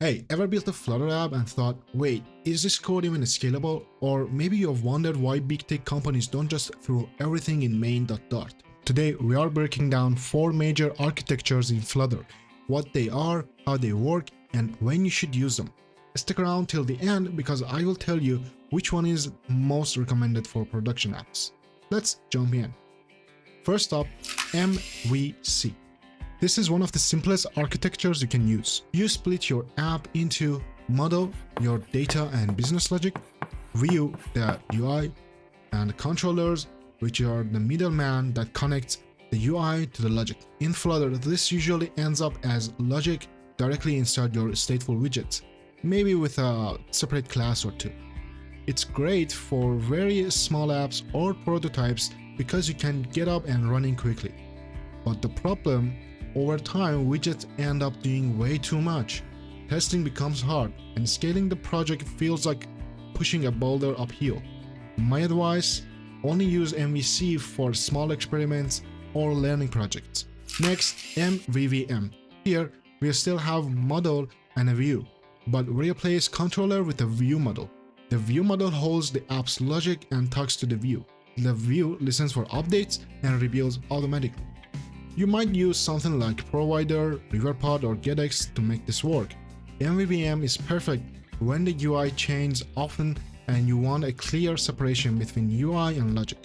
Hey, ever built a Flutter app and thought, wait, is this code even scalable? Or maybe you've wondered why big tech companies don't just throw everything in main.dart. Today, we are breaking down 4 major architectures in Flutter, what they are, how they work, and when you should use them. Stick around till the end because I will tell you which one is most recommended for production apps. Let's jump in. First up, MVC. This is one of the simplest architectures you can use. You split your app into model, your data and business logic, view, the UI, and controllers, which are the middleman that connects the UI to the logic. In Flutter, this usually ends up as logic directly inside your stateful widgets, maybe with a separate class or two. It's great for very small apps or prototypes because you can get up and running quickly. But the problem, over time, widgets end up doing way too much. Testing becomes hard, and scaling the project feels like pushing a boulder uphill. My advice, only use MVC for small experiments or learning projects. Next, MVVM. Here, we still have model and a view, but replace controller with a view model. The view model holds the app's logic and talks to the view. The view listens for updates and rebuilds automatically. You might use something like Provider, Riverpod, or GetX to make this work. MVVM is perfect when the UI changes often and you want a clear separation between UI and logic.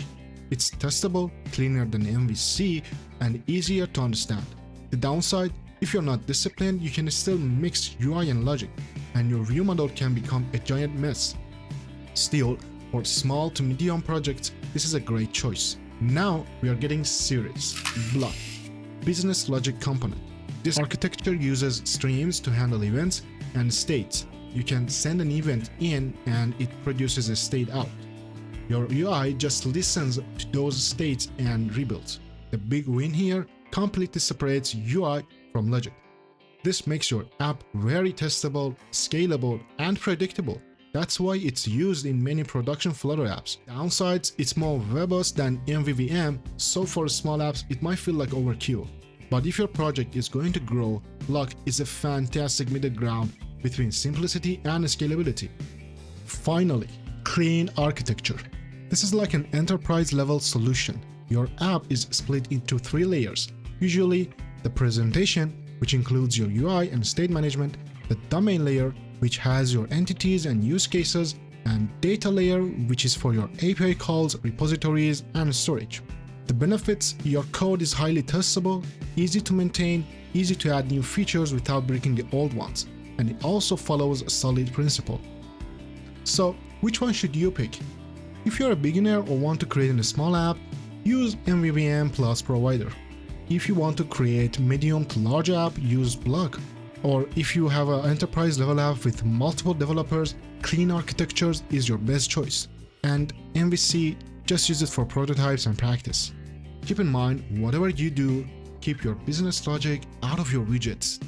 It's testable, cleaner than MVC, and easier to understand. The downside, if you're not disciplined, you can still mix UI and logic, and your view model can become a giant mess. Still, for small to medium projects, this is a great choice. Now we are getting serious. BLoC. Business logic component. This architecture uses streams to handle events and states. You can send an event in and it produces a state out. Your UI just listens to those states and rebuilds. The big win here, completely separates UI from logic. This makes your app very testable, scalable, and predictable. That's why it's used in many production Flutter apps. Downsides, it's more verbose than MVVM, so for small apps it might feel like overkill. But if your project is going to grow, BLoC is a fantastic middle ground between simplicity and scalability. Finally, clean architecture. This is like an enterprise level solution. Your app is split into 3 layers. Usually, the presentation, which includes your UI and state management, the domain layer, which has your entities and use cases, and data layer, which is for your API calls, repositories, and storage. The benefits: your code is highly testable, easy to maintain, easy to add new features without breaking the old ones, and it also follows a solid principle. So, which one should you pick? If you're a beginner or want to create a small app, use MVVM plus Provider. If you want to create medium to large app, use BLoC. Or if you have an enterprise level app with multiple developers, clean architectures is your best choice. And MVC, just use it for prototypes and practice. Keep in mind, whatever you do, keep your business logic out of your widgets.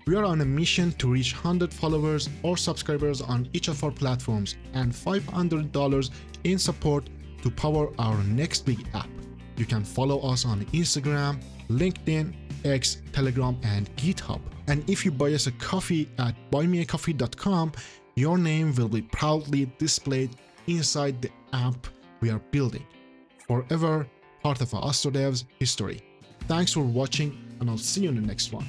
We are on a mission to reach 100 followers or subscribers on each of our platforms and $500 in support to power our next big app. You can follow us on Instagram, LinkedIn, X, Telegram, and GitHub. And if you buy us a coffee at buymeacoffee.com, your name will be proudly displayed inside the app we are building. Forever part of our Astrodevs history. Thanks for watching, and I'll see you in the next one.